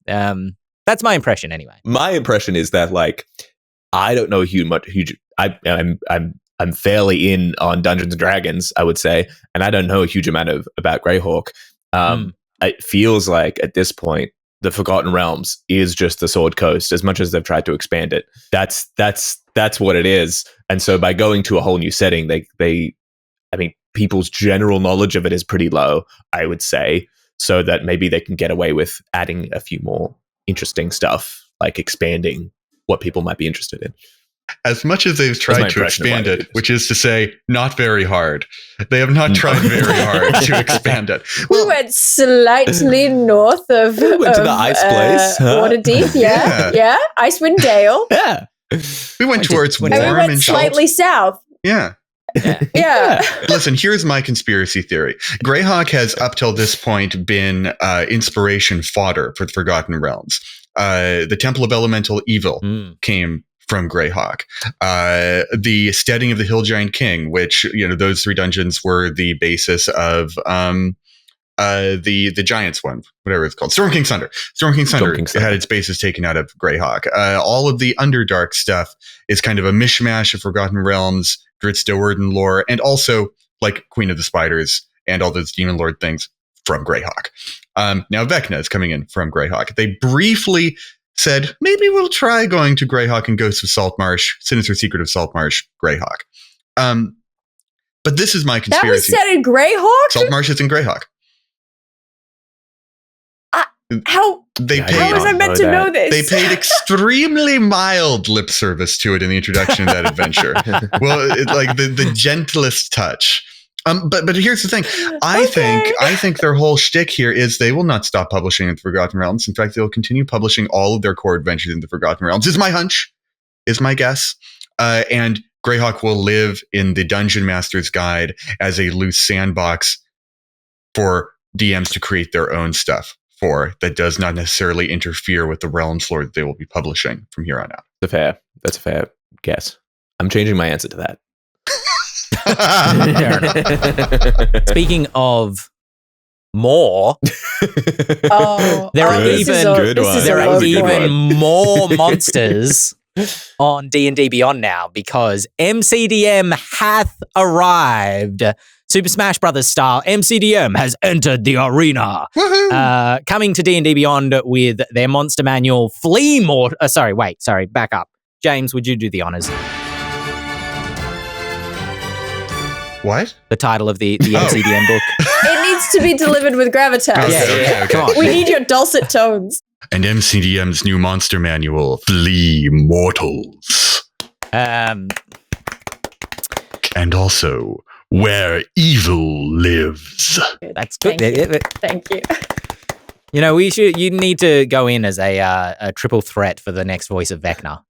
That's my impression anyway. My impression is that I don't know I'm fairly in on Dungeons and Dragons, I would say, and I don't know a huge amount about Greyhawk. It feels like at this point the Forgotten Realms is just the Sword Coast, as much as they've tried to expand it. That's what it is. And so by going to a whole new setting, people's general knowledge of it is pretty low, I would say, so that maybe they can get away with adding a few more interesting stuff, like expanding what people might be interested in. As much as they've tried to expand it, which is to say, not very hard. They have not tried very hard to expand it. We went slightly north of... We went to the ice place. Waterdeep, yeah. Icewind Dale. Yeah. We went towards warm and we went and slightly south. Yeah. Yeah. Listen, here's my conspiracy theory. Greyhawk has up till this point been inspiration fodder for the Forgotten Realms. The Temple of Elemental Evil came from Greyhawk. The Steading of the Hill Giant King, which, those 3 dungeons were the basis of the Giants one, whatever it's called, Storm King's Thunder. Storm King's Thunder had its bases taken out of Greyhawk. All of the Underdark stuff is kind of a mishmash of Forgotten Realms, Drizzt Do'Urden lore, and also like Queen of the Spiders and all those Demon Lord things from Greyhawk. Now Vecna is coming in from Greyhawk. They briefly said, maybe we'll try going to Greyhawk and Ghosts of Saltmarsh, Sinister Secret of Saltmarsh, Greyhawk. But this is my conspiracy. That was set in Greyhawk? Saltmarsh is in Greyhawk. How was I meant to know this? They paid extremely mild lip service to it in the introduction of that adventure. Well, like the gentlest touch. But here's the thing. I think their whole shtick here is they will not stop publishing in the Forgotten Realms. In fact, they'll continue publishing all of their core adventures in the Forgotten Realms. Is my hunch, is my guess. And Greyhawk will live in the Dungeon Master's Guide as a loose sandbox for DMs to create their own stuff for that does not necessarily interfere with the Realms lore that they will be publishing from here on out. That's a fair guess. I'm changing my answer to that. Fair enough. Speaking of more, there are even more monsters on D&D Beyond now because MCDM hath arrived. Super Smash Brothers style, MCDM has entered the arena. Coming to D&D Beyond with their monster manual, back up. James, would you do the honors? What? The title of the MCDM book. It needs to be delivered with gravitas. Okay. Come on. We need your dulcet tones. And MCDM's new monster manual, Flee Mortals. Um, And also, Where Evil Lives. That's good. Thank you. You know, you need to go in as a triple threat for the next voice of Vecna.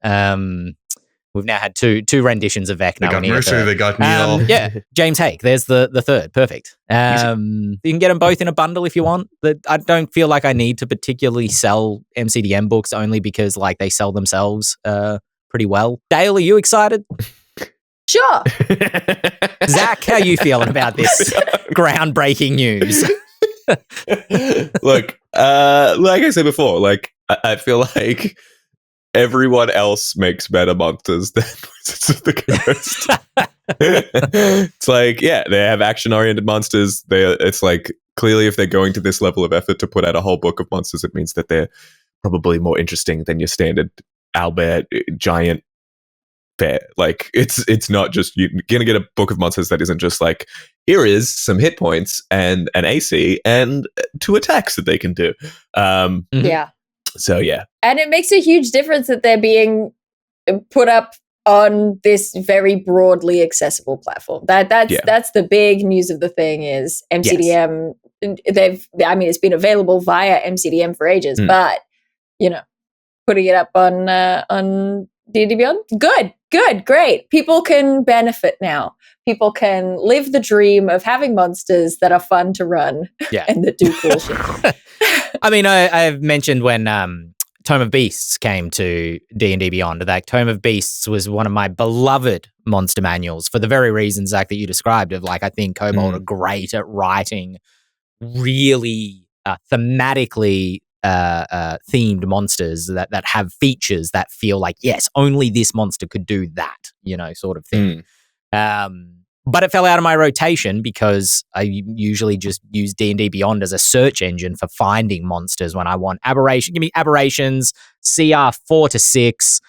We've now had two renditions of Vecna. They got Mercer, they got Neil. Yeah, James Hake. There's the third. Perfect. You can get them both in a bundle if you want. I don't feel like I need to particularly sell MCDM books only because like they sell themselves pretty well. Dael, are you excited? Sure. Zach, how are you feeling about this groundbreaking news? Look, like I said before, like I feel like everyone else makes better monsters than Wizards of the Coast. It's like, yeah, they have action-oriented monsters. It's like, clearly if they're going to this level of effort to put out a whole book of monsters, it means that they're probably more interesting than your standard Albert giant fair. Like, it's not just, you're going to get a book of monsters that isn't just like, here is some hit points and an AC and 2 attacks that they can do. Yeah. So, yeah. And it makes a huge difference that they're being put up on this very broadly accessible platform. That's the big news of the thing is MCDM. Yes. It's been available via MCDM for ages, but putting it up on D&D Beyond, good, great. People can benefit now. People can live the dream of having monsters that are fun to run and that do cool shit. I mean, I've mentioned when Tome of Beasts came to D&D Beyond, that Tome of Beasts was one of my beloved monster manuals for the very reasons, Zach, that you described of, like, I think Kobold are great at writing really thematically themed monsters that have features that feel like, yes, only this monster could do that, sort of thing. But it fell out of my rotation because I usually just use D&D Beyond as a search engine for finding monsters when I want aberration. Give me aberrations, CR 4 to 6.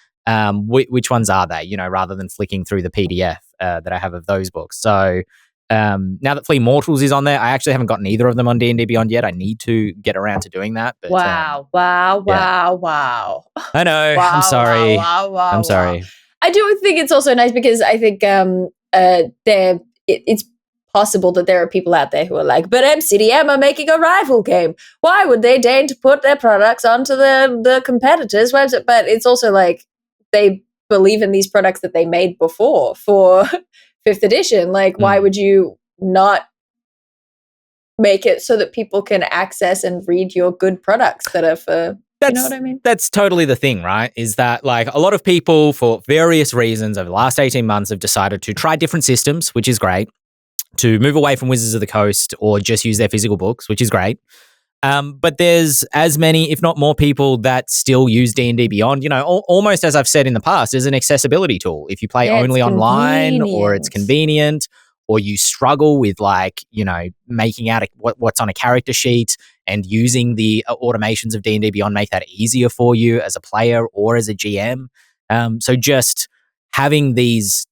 Which ones are they? Rather than flicking through the PDF that I have of those books. So now that Flee Mortals is on there, I actually haven't gotten either of them on D&D Beyond yet. I need to get around to doing that. But, wow. I know. Wow, I'm sorry. Wow, I'm sorry. I do think it's also nice because I think it's possible that there are people out there who are like, but MCDM are making a rival game. Why would they deign to put their products onto the competitors' website? But it's also like they believe in these products that they made before for 5th edition. Like, why would you not make it so that people can access and read your good products that are for... You know what I mean? That's totally the thing, right? Is that like a lot of people for various reasons over the last 18 months have decided to try different systems, which is great. to move away from Wizards of the Coast or just use their physical books, which is great. But there's as many, if not more people that still use D&D Beyond. Almost as I've said in the past, as an accessibility tool. If you play only online or it's convenient or you struggle with making out what's on a character sheet and using the automations of D&D Beyond make that easier for you as a player or as a GM. So just having these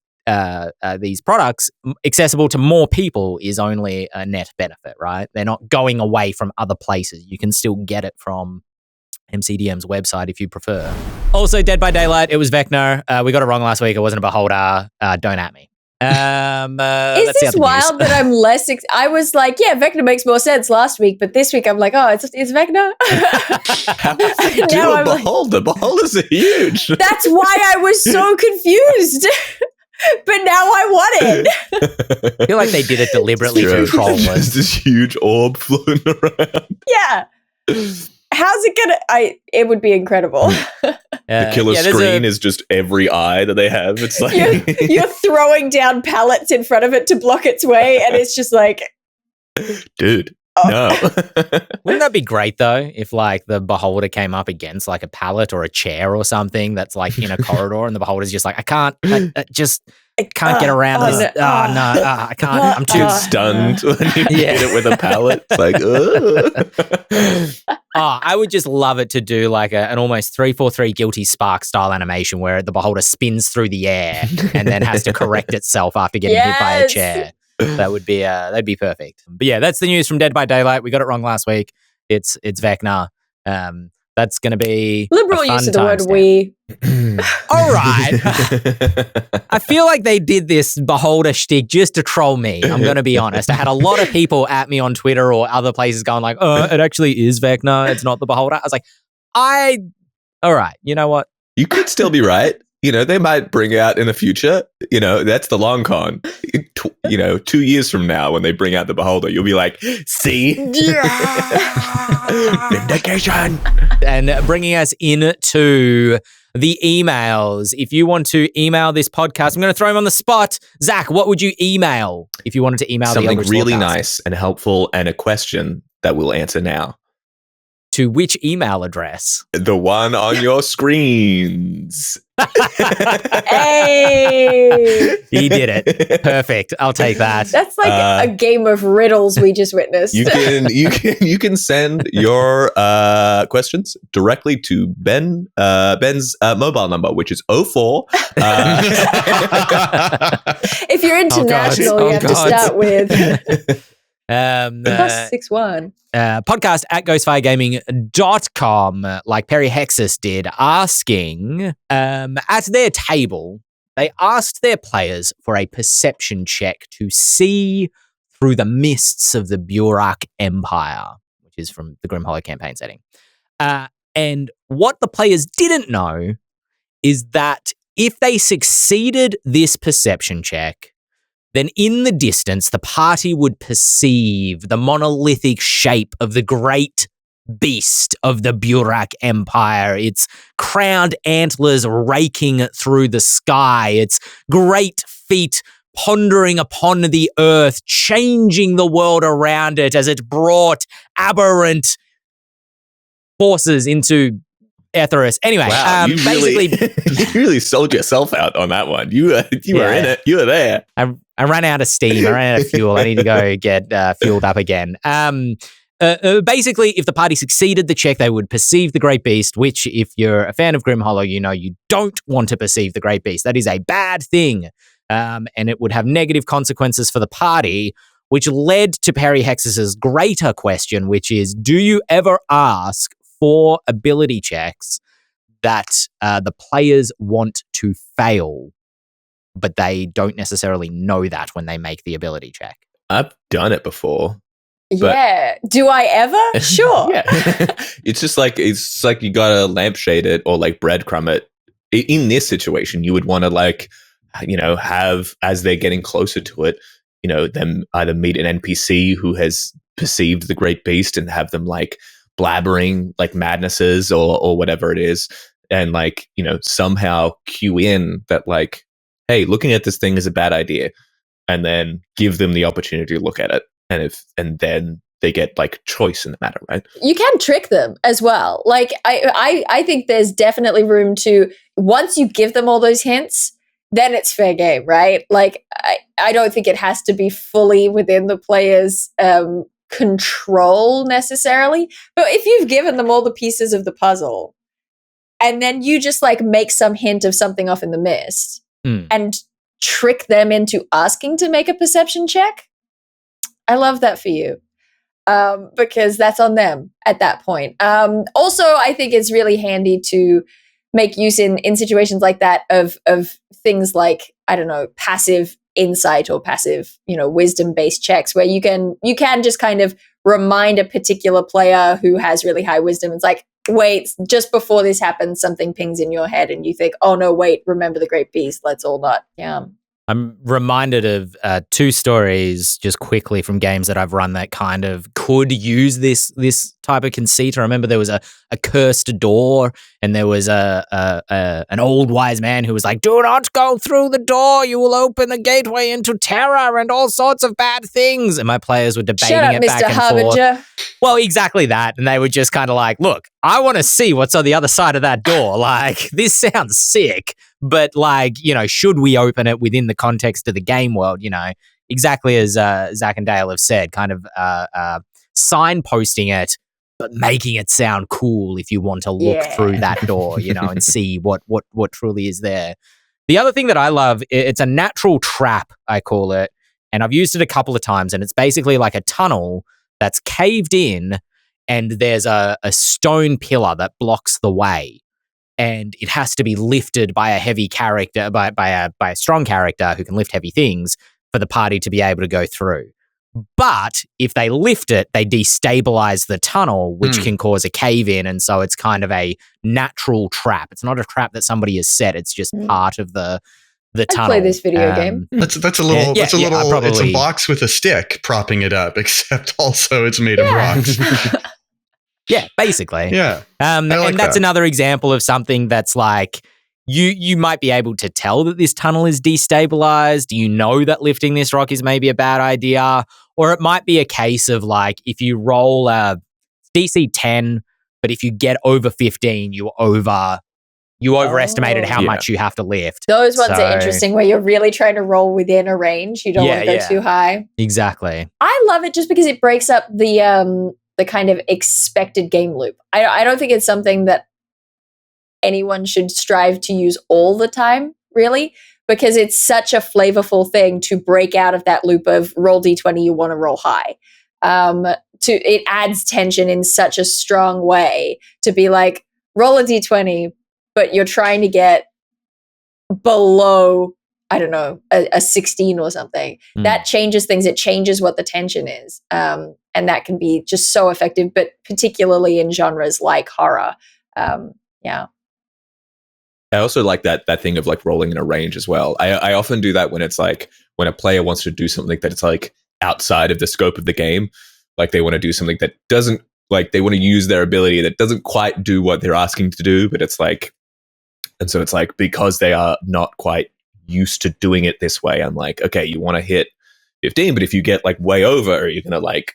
products accessible to more people is only a net benefit, right? They're not going away from other places. You can still get it from MCDM's website if you prefer. Also, Dead by Daylight, it was Vecna. We got it wrong last week. It wasn't a beholder. Don't at me. Is this wild that I'm less? I was like, yeah, Vecna makes more sense last week, but this week I'm like, oh, it's Vecna. Do a beholder. Beholders are huge. That's why I was so confused. But now I want it. I feel like they did it deliberately to troll us. Just this huge orb floating around. Yeah. How's it gonna? It would be incredible. The killer screen is just every eye that they have. It's like you're throwing down pallets in front of it to block its way, and it's just like, dude, no. Wouldn't that be great though? If the beholder came up against a pallet or a chair or something that's in a corridor, and the beholder's just I can't get around this. I can't. I'm too stunned when you hit it with a pallet. It's like, ugh. I would just love it to do an almost 343 Guilty Spark style animation where the beholder spins through the air and then has to correct itself after getting hit by a chair. That'd be perfect. But yeah, that's the news from Dead by Daylight. We got it wrong last week. It's Vecna. That's going to be liberal use of the word we. All right. I feel like they did this beholder shtick just to troll me. I'm going to be honest. I had a lot of people at me on Twitter or other places going it actually is Vecna. It's not the beholder. I was like, all right. You know what? You could still be right. They might bring out in the future, that's the long con. 2 years from now when they bring out the beholder, you'll be like, see? Vindication. And bringing us into the emails. If you want to email this podcast, I'm going to throw him on the spot. Zach, what would you email if you wanted to email something the Eldritch really Lorecast? Nice and helpful and a question that we'll answer now? To which email address? The one on your screens. Hey! He did it. Perfect. I'll take that. That's a game of riddles we just witnessed. You can send your questions directly to Ben's mobile number, which is 04. If you're international, you have to start with +61. Podcast at ghostfiregaming.com, like Perry Hexus did, asking at their table, they asked their players for a perception check to see through the mists of the Burak Empire, which is from the Grim Hollow campaign setting. And what the players didn't know is that if they succeeded this perception check, then in the distance, the party would perceive the monolithic shape of the great beast of the Burak Empire, its crowned antlers raking through the sky, its great feet pondering upon the earth, changing the world around it as it brought aberrant forces into Etheris. Anyway, wow, you really sold yourself out on that one. You were in it. You were there. I ran out of steam. I ran out of fuel. I need to go get fueled up again. Basically, if the party succeeded the check, they would perceive the Great Beast, which, if you're a fan of Grim Hollow, you don't want to perceive the Great Beast. That is a bad thing. And it would have negative consequences for the party, which led to Perry Hexus's greater question, which is, do you ever ask for ability checks that the players want to fail, but they don't necessarily know that when they make the ability check? I've done it before. Yeah. Do I ever? Sure. Yeah. It's like you gotta lampshade it or breadcrumb it. In this situation, you would want to have, as they're getting closer to it, them either meet an NPC who has perceived the Great Beast and have them blabbering madnesses or whatever it is, and somehow cue in that hey, looking at this thing is a bad idea. and then give them the opportunity to look at it. And then they get like choice in the matter, right? You can trick them as well. Like I think there's definitely room to, once you give them all those hints, then it's fair game, right? Like I don't think it has to be fully within the player's control necessarily. But if you've given them all the pieces of the puzzle and then you just like make some hint of something off in the mist and trick them into asking to make a perception check, I love that for you. Because that's on them at that point. Also, I think it's really handy to make use in situations like that of things like, I don't know, passive insight or passive, wisdom-based checks where you can just kind of remind a particular player who has really high wisdom. It's like, wait, just before this happens, something pings in your head and you think, oh no, wait, remember the great beast. Let's all not. Yeah. I'm reminded of 2 stories just quickly from games that I've run that kind of could use this type of conceit. I remember there was a cursed door, and there was an old wise man who was like, "Do not go through the door. You will open a gateway into terror and all sorts of bad things." And my players were debating Shut up, it back Mr. and Harbinger. forth. Well, exactly that. And they were just kind of like, "Look, I want to see what's on the other side of that door. Like, this sounds sick. But like, should we open it within the context of the game world? Exactly as Zach and Dael have said, kind of signposting it, but making it sound cool if you want to look through that door, and see what truly is there. The other thing that I love, it's a natural trap, I call it, and I've used it a couple of times, and it's basically like a tunnel that's caved in, and there's a stone pillar that blocks the way. And it has to be lifted by a heavy character, by a strong character who can lift heavy things for the party to be able to go through. But if they lift it, they destabilize the tunnel, which can cause a cave in. And so it's kind of a natural trap. It's not a trap that somebody has set. It's just part of the tunnel. Play this video game. That's a little. It's a box with a stick propping it up, except also it's made of rocks. Yeah, basically. Yeah. And that's another example of something that's like, you might be able to tell that this tunnel is destabilized. You know that lifting this rock is maybe a bad idea. Or it might be a case of like, if you roll DC 10, but if you get over 15, you overestimated how much you have to lift. Those ones are interesting where you're really trying to roll within a range. You don't want to go too high. Exactly. I love it just because it breaks up the kind of expected game loop. I don't think it's something that anyone should strive to use all the time, really, because it's such a flavorful thing to break out of that loop of roll d20, you want to roll high. It adds tension in such a strong way to be like, roll a d20, but you're trying to get below, I don't know, a 16 or something. That changes things. It changes what the tension is. And that can be just so effective, but particularly in genres like horror. Yeah. I also like that thing of like rolling in a range as well. I often do that when it's like, when a player wants to do something that's like outside of the scope of the game. Like they want to do something that doesn't, like they want to use their ability that doesn't quite do what they're asking to do, but it's like, and so it's like, because they are not quite used to doing it this way, I'm like, okay, you want to hit 15, but if you get like way over, you're going to like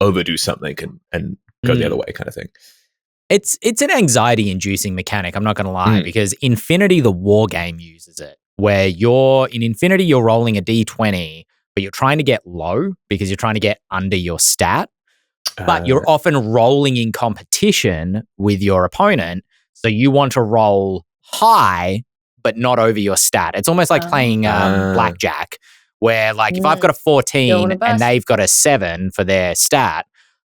overdo something and go the other way kind of thing. It's an anxiety-inducing mechanic, I'm not going to lie, because Infinity, the war game, uses it, where in Infinity, you're rolling a d20, but you're trying to get low because you're trying to get under your stat, but you're often rolling in competition with your opponent, so you want to roll high, but not over your stat. It's almost like playing blackjack, where like if I've got a 14 and they've got a 7 for their stat,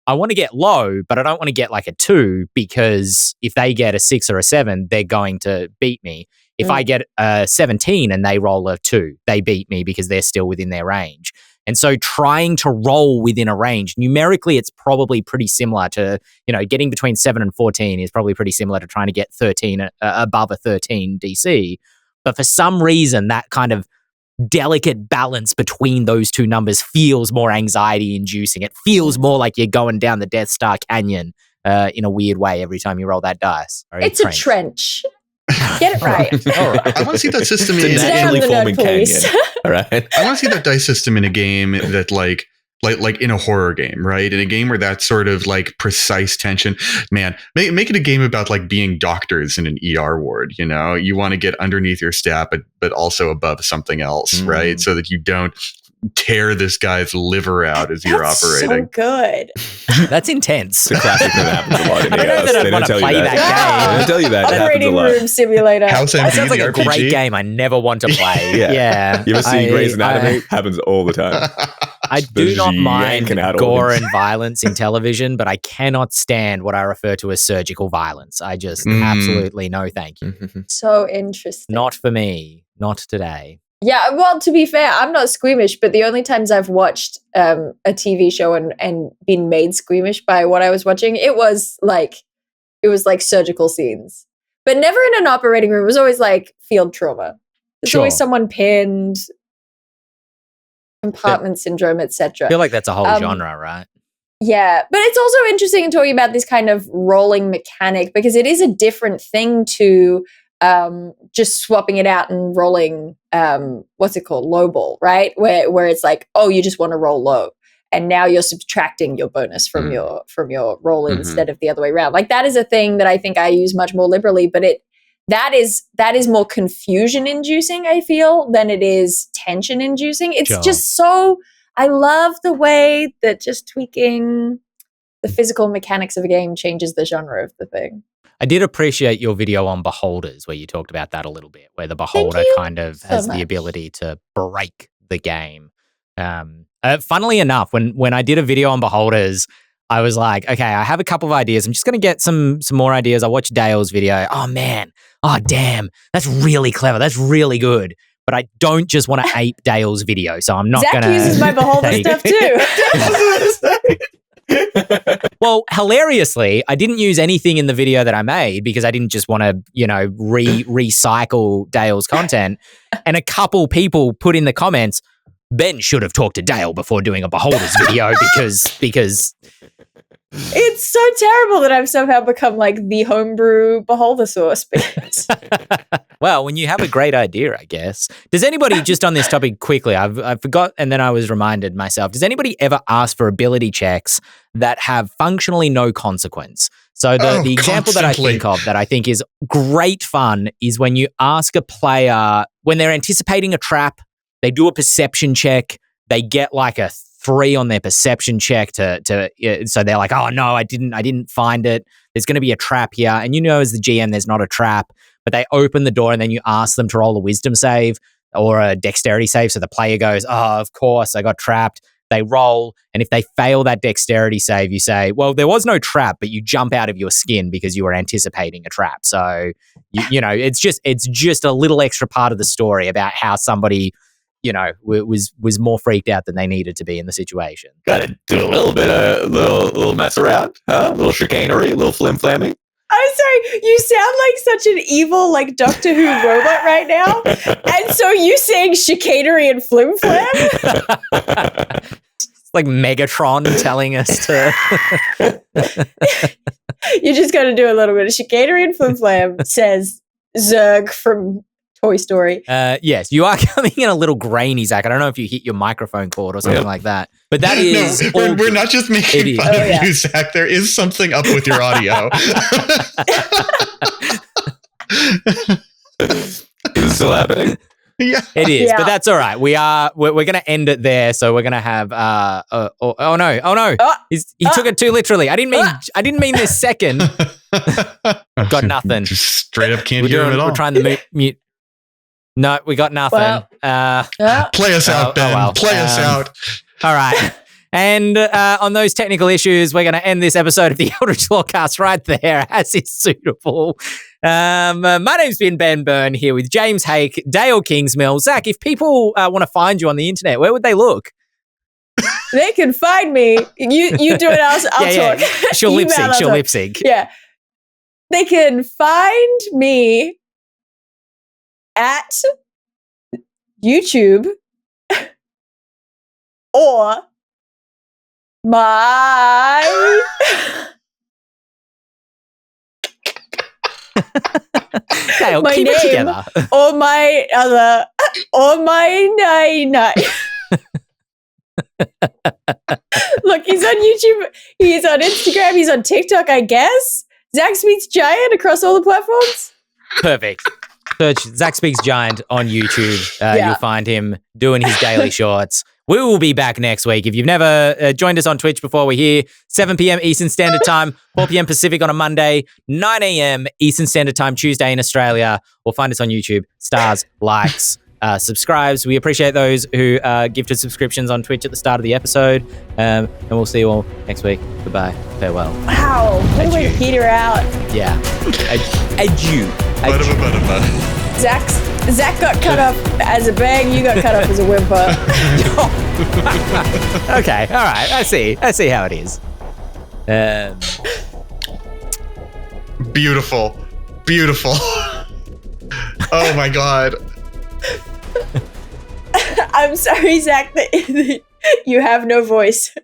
I want to get low, but I don't want to get like a 2, because if they get a 6 or a 7, they're going to beat me. If I get a 17 and they roll a 2, they beat me because they're still within their range. And so trying to roll within a range, numerically, it's probably pretty similar to, getting between 7 and 14 is probably pretty similar to trying to get 13 above a 13 DC. But for some reason, that kind of delicate balance between those two numbers feels more anxiety inducing. It feels more like you're going down the Death Star Canyon in a weird way every time you roll that dice. It's a trench. Get it right. All right. I want to see that system It's a in. Today I'm naturally the nerd forming police. canyon. All right. I want to see that dice system in a game that like in a horror game, right? In a game where that sort of like precise tension, man, make it a game about like being doctors in an ER ward. You know, you want to get underneath your staff, but also above something else, right? So that you don't tear this guy's liver out as you're That's operating. so good. That's intense. It's a classic thing that happens a lot in I don't know EOS. that I'd They don't wanna tell you play that They don't tell you that. It happens a Operating lot. room simulator. House That MD, sounds like the a RPG. great game I never want to play. Yeah. You ever see Grey's I- Anatomy? Happens all the time. I do not mind yanking out gore organs. and violence in television, but I cannot stand what I refer to as surgical violence. I just absolutely no thank you. So interesting. Not for me. Not today. Yeah, well, to be fair, I'm not squeamish, but the only times I've watched a TV show and been made squeamish by what I was watching, it was like surgical scenes, but never in an operating room. It was always like field trauma. There's always Sure. someone pinned, compartment syndrome, I etc. feel like that's a whole Um, genre, right? Yeah, but it's also interesting in talking about this kind of rolling mechanic because it is a different thing to just swapping it out and rolling what's it called, low ball, right? Where it's like, oh, you just want to roll low, and now you're subtracting your bonus from your roll instead of the other way around. Like that is a thing that I think I use much more liberally, but that is more confusion inducing, I feel, than it is tension inducing. It's Sure. just so. I love the way that just tweaking the physical mechanics of a game changes the genre of the thing. I did appreciate your video on beholders where you talked about that a little bit, where the beholder you kind of so has much. the ability to break the game. Funnily enough, when I did a video on beholders, I was like, okay, I have a couple of ideas. I'm just going to get some more ideas. I watched Dael's video. Oh, man. Oh, damn. That's really clever. That's really good. But I don't just want to ape Dael's video, so I'm not Zach going to... uses my beholder stuff too. Well, hilariously, I didn't use anything in the video that I made because I didn't just want to, recycle Dael's content. And a couple people put in the comments, Ben should have talked to Dael before doing a beholders video because It's so terrible that I've somehow become like the homebrew beholder source. well, when you have a great idea, I guess. Does anybody, just on this topic quickly, I forgot and then I was reminded myself, does anybody ever ask for ability checks that have functionally no consequence? So the example that I think of that I think is great fun is when you ask a player, when they're anticipating a trap, they do a perception check, they get like a 3 on their perception check so they're like, oh no, I didn't find it. There's going to be a trap here. And as the GM, there's not a trap, but they open the door and then you ask them to roll a wisdom save or a dexterity save. So the player goes, oh, of course, I got trapped. They roll. And if they fail that dexterity save, you say, well, there was no trap, but you jump out of your skin because you were anticipating a trap. So, it's just a little extra part of the story about how somebody was more freaked out than they needed to be in the situation. Got to do a little bit of little mess around, a little chicanery, a little flim-flamming. I'm sorry, you sound like such an evil, like Doctor Who robot right now. And so you saying chicanery and flim flam? It's like Megatron telling us to. You just got to do a little bit of chicanery and flim flam, says Zurg from Toy Story. Yes, you are coming in a little grainy, Zach. I don't know if you hit your microphone cord or something like that. But that is... No, we're not just making fun of yeah. you, Zach. There is something up with your audio. Is it still happening? Yeah. It is, Yeah. but that's all right. We're going to end it there. So we're going to have... oh no. He took it too literally. I didn't mean this second. Got nothing. Just straight up can't hear him at all. We're trying to mute. No, we got nothing. Well. Play us out, Ben. well. Play us out. All right. And on those technical issues, we're going to end this episode of the Eldritch Lorecast right there, as is suitable. My name's been Ben Byrne here with James Hake, Dael Kingsmill. Zach, if people want to find you on the internet, where would they look? They can find me. You do it, I'll talk. Yeah. She'll lip sync. She'll lip sync. Yeah. They can find me at YouTube or my Dael, My keep it name. together. Or my other, or my nine. Look, he's on YouTube, he's on Instagram, he's on TikTok, I guess. Zach Speaks Giant across all the platforms. Perfect. Search Zach Speaks Giant on YouTube. Yeah. You'll find him doing his daily shorts. We will be back next week. If you've never joined us on Twitch before, we're here 7 p.m. Eastern Standard Time, 4 p.m. Pacific on a Monday, 9 a.m. Eastern Standard Time Tuesday in Australia. Or find us on YouTube. Stars, likes, subscribes. We appreciate those who gifted subscriptions on Twitch at the start of the episode. And we'll see you all next week. Goodbye. Farewell. Wow, what a way to peter out. Yeah. Adieu. Zach got cut off as a bang, you got cut off as a whimper. Okay, all right. I see how it is. Beautiful. Oh my god. I'm sorry, Zach, that you have no voice.